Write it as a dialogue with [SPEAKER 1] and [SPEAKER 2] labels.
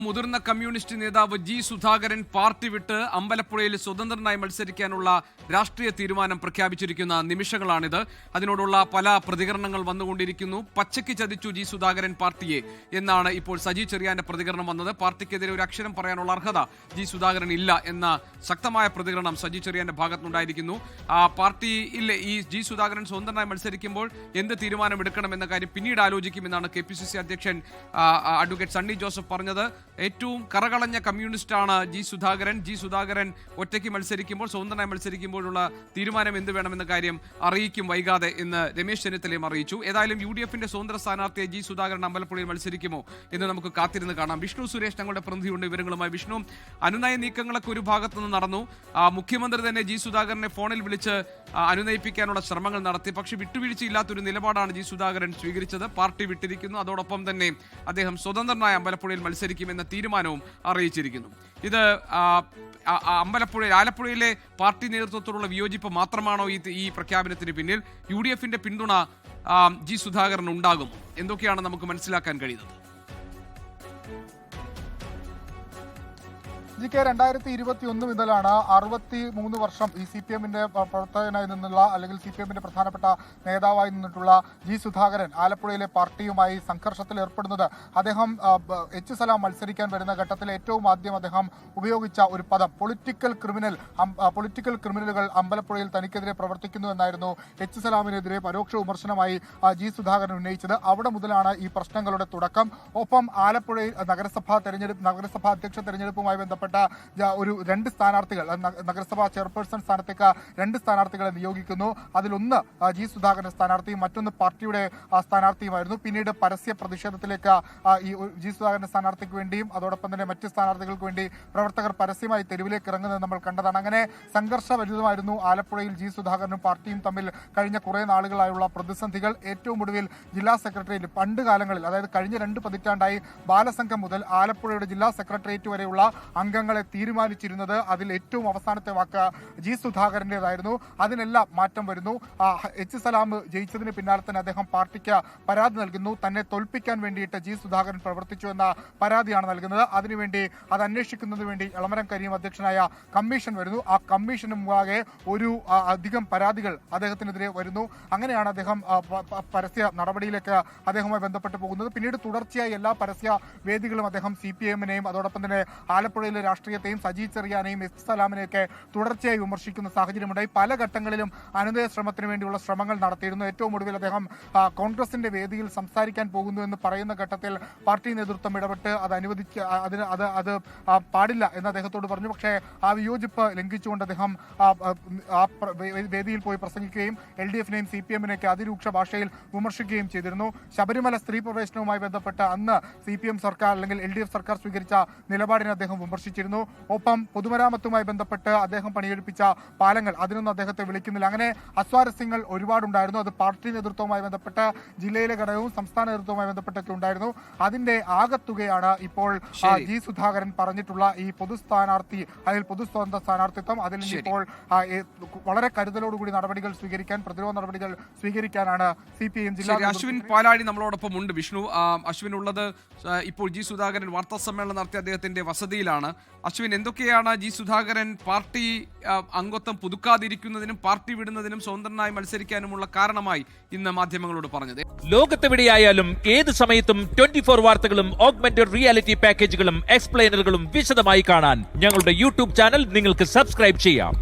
[SPEAKER 1] മുതിർന്ന കമ്മ്യൂണിസ്റ്റ് നേതാവ് G Sudhakaran party വിട്ട് അമ്പലപ്പുഴയിൽ സ്വതന്ത്രനായി മത്സരിക്കാനുള്ള രാഷ്ട്രീയ തീരുമാനം പ്രഖ്യാപിച്ചിരിക്കുന്ന നിമിഷങ്ങളാണിത്. അതിനോടുള്ള പല പ്രതികരണങ്ങൾ വന്നുകൊണ്ടിരിക്കുന്നു. പച്ചയ്ക്ക് ചതിച്ചു ജി സുധാകരൻ പാർട്ടിയെ എന്നാണ് ഇപ്പോൾ സജി ചെറിയാന്റെ പ്രതികരണം വന്നത്. പാർട്ടിക്കെതിരെ ഒരു അക്ഷരം പറയാനുള്ള അർഹത ജി സുധാകരൻ ഇല്ല എന്ന ശക്തമായ പ്രതികരണം സജി ചെറിയാന്റെ ഭാഗത്തുനിന്നുണ്ടായിരിക്കുന്നു. പാർട്ടിയിലെ ഈ ജി സുധാകരൻ സ്വതന്ത്രനായി മത്സരിക്കുമ്പോൾ എന്ത് തീരുമാനമെടുക്കണം എന്ന കാര്യം പിന്നീട് ആലോചിക്കുമെന്നാണ് KPCC അധ്യക്ഷൻ അഡ്വക്കേറ്റ് സണ്ണി ജോസഫ് പറഞ്ഞത്. ഏറ്റവും കറകളഞ്ഞ കമ്മ്യൂണിസ്റ്റാണ് ജി സുധാകരൻ. ജി സുധാകരൻ ഒറ്റയ്ക്ക് മത്സരിക്കുമ്പോൾ, സ്വതന്ത്രനായി മത്സരിക്കുമ്പോഴുള്ള തീരുമാനം എന്ത് വേണമെന്ന കാര്യം അറിയിക്കും വൈകാതെ എന്ന് രമേശ് ചെന്നിത്തലയും അറിയിച്ചു. ഏതായാലും UDFന്റെ സ്വതന്ത്ര സ്ഥാനാർത്ഥിയെ ജി സുധാകരൻ അമ്പലപ്പുഴയിൽ മത്സരിക്കുമോ എന്ന് നമുക്ക് കാത്തിരുന്ന് കാണാം. വിഷ്ണു സുരേഷ് ഞങ്ങളുടെ പ്രതിനിധിയുണ്ട് വിവരങ്ങളുമായി. വിഷ്ണു, അനുനയ നീക്കങ്ങളൊക്കെ ഒരു ഭാഗത്തുനിന്ന് നടന്നു. മുഖ്യമന്ത്രി തന്നെ ജി സുധാകരനെ ഫോണിൽ വിളിച്ച് അനുനയിപ്പിക്കാനുള്ള ശ്രമങ്ങൾ നടത്തി. പക്ഷേ വിട്ടുവീഴ്ചയില്ലാത്തൊരു നിലപാടാണ് ജി സുധാകരൻ സ്വീകരിച്ചത്. പാർട്ടി വിട്ടിരിക്കുന്നു. അതോടൊപ്പം തന്നെ അദ്ദേഹം സ്വതന്ത്രനായ അമ്പലപ്പുഴയിൽ മത്സരിക്കുമെന്ന തീരുമാനവും അറിയിച്ചിരിക്കുന്നു. ഇത് ആലപ്പുഴയിലെ പാർട്ടി നേതൃത്വത്തോടുള്ള വിയോജിപ്പ് മാത്രമാണോ ഈ പ്രഖ്യാപനത്തിന് പിന്നിൽ? UDFന്റെ പിന്തുണ ജി സുധാകരൻ ഉണ്ടാകും? എന്തൊക്കെയാണ് നമുക്ക് മനസ്സിലാക്കാൻ കഴിയുന്നത്?
[SPEAKER 2] ജിക്ക് 2021 മുതലാണ് 63 വർഷം ഈ CPMന്റെ പ്രവർത്തകനായി നിന്നുള്ള, അല്ലെങ്കിൽ CPMന്റെ പ്രധാനപ്പെട്ട നേതാവായി നിന്നിട്ടുള്ള ജി സുധാകരൻ ആലപ്പുഴയിലെ പാർട്ടിയുമായി സംഘർഷത്തിൽ ഏർപ്പെടുന്നത്. അദ്ദേഹം H സലാം മത്സരിക്കാൻ വരുന്ന ഘട്ടത്തിൽ ഏറ്റവും ആദ്യം അദ്ദേഹം ഉപയോഗിച്ച ഒരു പദം പൊളിറ്റിക്കൽ ക്രിമിനലുകൾ അമ്പലപ്പുഴയിൽ തനിക്കെതിരെ പ്രവർത്തിക്കുന്നു എന്നായിരുന്നു. H സലാമിനെതിരെ പരോക്ഷ വിമർശനമായി ജി സുധാകരൻ ഉന്നയിച്ചത്. അവിടെ മുതലാണ് ഈ പ്രശ്നങ്ങളുടെ തുടക്കം. ഒപ്പം ആലപ്പുഴയിൽ നഗരസഭാ അധ്യക്ഷ തെരഞ്ഞെടുപ്പുമായി ബന്ധപ്പെട്ട ഒരു 2 സ്ഥാനാർത്ഥികൾ, നഗരസഭാ ചെയർപേഴ്സൺ സ്ഥാനത്തേക്ക് 2 സ്ഥാനാർത്ഥികളെ നിയോഗിക്കുന്നു. അതിലൊന്ന് ജി സുധാകരൻ സ്ഥാനാർത്ഥിയും മറ്റൊന്ന് പാർട്ടിയുടെ സ്ഥാനാർത്ഥിയുമായിരുന്നു. പിന്നീട് പരസ്യ പ്രതിഷേധത്തിലേക്ക് ഈ ജി സുധാകരൻ സ്ഥാനാർത്ഥിക്ക് വേണ്ടിയും അതോടൊപ്പം തന്നെ മറ്റ് സ്ഥാനാർത്ഥികൾക്ക് വേണ്ടി പ്രവർത്തകർ പരസ്യമായി തെരുവിലേക്ക് ഇറങ്ങുന്നത് നമ്മൾ കണ്ടതാണ്. അങ്ങനെ സംഘർഷഭരിതമായിരുന്നു ആലപ്പുഴയിൽ ജി സുധാകരനും പാർട്ടിയും തമ്മിൽ കഴിഞ്ഞ കുറെ നാളുകളായുള്ള പ്രതിസന്ധികൾ. ഏറ്റവും ഒടുവിൽ ജില്ലാ സെക്രട്ടേറിയറ്റ് പണ്ട് കാലങ്ങളിൽ, അതായത് കഴിഞ്ഞ 2 പതിറ്റാണ്ടായി ബാലസംഘം മുതൽ ആലപ്പുഴയുടെ ജില്ലാ സെക്രട്ടേറിയറ്റ് വരെയുള്ള അംഗങ്ങളെ തീരുമാനിച്ചിരുന്നത്. അതിൽ ഏറ്റവും അവസാനത്തെ വാക്ക് ജി സുധാകരൻ്റെതായിരുന്നു. അതിനെല്ലാം മാറ്റം വരുന്നു. H സലാം ജയിച്ചതിന് പിന്നാലെ തന്നെ അദ്ദേഹം പാർട്ടിക്ക് പരാതി നൽകുന്നു. തന്നെ തോൽപ്പിക്കാൻ വേണ്ടിയിട്ട് ജി സുധാകരൻ പ്രവർത്തിച്ചു എന്ന പരാതിയാണ് നൽകുന്നത്. അതിനുവേണ്ടി അത് അന്വേഷിക്കുന്നതിന് വേണ്ടി എളമരം കരീം അധ്യക്ഷനായ കമ്മീഷൻ വരുന്നു. ആ കമ്മീഷന് മുമ്പാകെ അധികം പരാതികൾ അദ്ദേഹത്തിനെതിരെ വരുന്നു. അങ്ങനെയാണ് അദ്ദേഹം പരസ്യ നടപടിയിലേക്ക് അദ്ദേഹവുമായി ബന്ധപ്പെട്ട് പോകുന്നത്. പിന്നീട് തുടർച്ചയായി എല്ലാ പരസ്യ വേദികളും അദ്ദേഹം CPMനെയും അതോടൊപ്പം തന്നെ ആലപ്പുഴയിലെ രാഷ്ട്രീയത്തെയും സജി ചെറിയാനെയും H സലാമിനെയൊക്കെ തുടർച്ചയായി വിമർശിക്കുന്ന സാഹചര്യമുണ്ടായി. പല ഘട്ടങ്ങളിലും അനുനയ ശ്രമത്തിന് വേണ്ടിയുള്ള ശ്രമങ്ങൾ നടത്തിയിരുന്നു. ഏറ്റവും ഒടുവിൽ അദ്ദേഹം കോൺഗ്രസിന്റെ വേദിയിൽ സംസാരിക്കാൻ പോകുന്നു എന്ന് പറയുന്ന ഘട്ടത്തിൽ പാർട്ടി നേതൃത്വം ഇടപെട്ട് അത് പാടില്ല എന്ന് അദ്ദേഹത്തോട് പറഞ്ഞു. പക്ഷേ ആ വിയോജിപ്പ് ലംഘിച്ചുകൊണ്ട് അദ്ദേഹം വേദിയിൽ പോയി പ്രസംഗിക്കുകയും LDFനെയും CPMനെയൊക്കെ അതിരൂക്ഷ ഭാഷയിൽ വിമർശിക്കുകയും ചെയ്തിരുന്നു. ശബരിമല സ്ത്രീ പ്രവേശനവുമായി ബന്ധപ്പെട്ട് അന്ന് CPM സർക്കാർ അല്ലെങ്കിൽ LDF സർക്കാർ സ്വീകരിച്ച നിലപാടിനെ അദ്ദേഹം വിമർശിച്ചിരുന്നു. ഒപ്പം പൊതുമരാമത്തുമായി ബന്ധപ്പെട്ട് അദ്ദേഹം പണിയെടുപ്പിച്ച പാലങ്ങൾ, അതിനൊന്നും അദ്ദേഹത്തെ വിളിക്കുന്നില്ല. അങ്ങനെ അസ്വാരസ്യങ്ങൾ ഒരുപാടുണ്ടായിരുന്നു. അത് പാർട്ടി നേതൃത്വവുമായി ബന്ധപ്പെട്ട് ജില്ലയിലെ ഘടകവും സംസ്ഥാന നേതൃത്വവുമായി ബന്ധപ്പെട്ടൊക്കെ ഉണ്ടായിരുന്നു. അതിന്റെ ആകത്തുകയാണ് ഇപ്പോൾ ജി സുധാകരൻ പറഞ്ഞിട്ടുള്ള ഈ പൊതു സ്വതന്ത്ര സ്ഥാനാർത്ഥിത്വം. അതിൽ ഇപ്പോൾ വളരെ കരുതലോടുകൂടി പ്രതിരോധ നടപടികൾ സ്വീകരിക്കാനാണ് CPM ജില്ലാ.
[SPEAKER 1] അശ്വിൻ പാലാഴി നമ്മളോടൊപ്പം ഉണ്ട്. വിഷ്ണു, അശ്വിൻ ഉള്ളത് ഇപ്പോൾ ജി സുധാകരൻ വാർത്താ സമ്മേളനം നടത്തിയ അദ്ദേഹത്തിന്റെ വസതിയിലാണ്. അശ്വിൻ, എന്തൊക്കെയാണ് ജി സുധാകരൻ പാർട്ടി അംഗത്വം പുതുക്കാതിരിക്കുന്നതിനും പാർട്ടി വിടുന്നതിനും സ്വതന്ത്രനായി മത്സരിക്കാനുമുള്ള കാരണമായി ഇന്ന് മാധ്യമങ്ങളോട് പറഞ്ഞത്?
[SPEAKER 3] ലോകത്തെവിടെയായാലും ഏത് സമയത്തും 24 വാർത്തകളും ഓഗ്മെന്റഡ് റിയാലിറ്റി പാക്കേജുകളും എക്സ്പ്ലെയിനറുകളും വിശദമായി കാണാൻ ഞങ്ങളുടെ YouTube ചാനൽ നിങ്ങൾക്ക് സബ്സ്ക്രൈബ് ചെയ്യാം.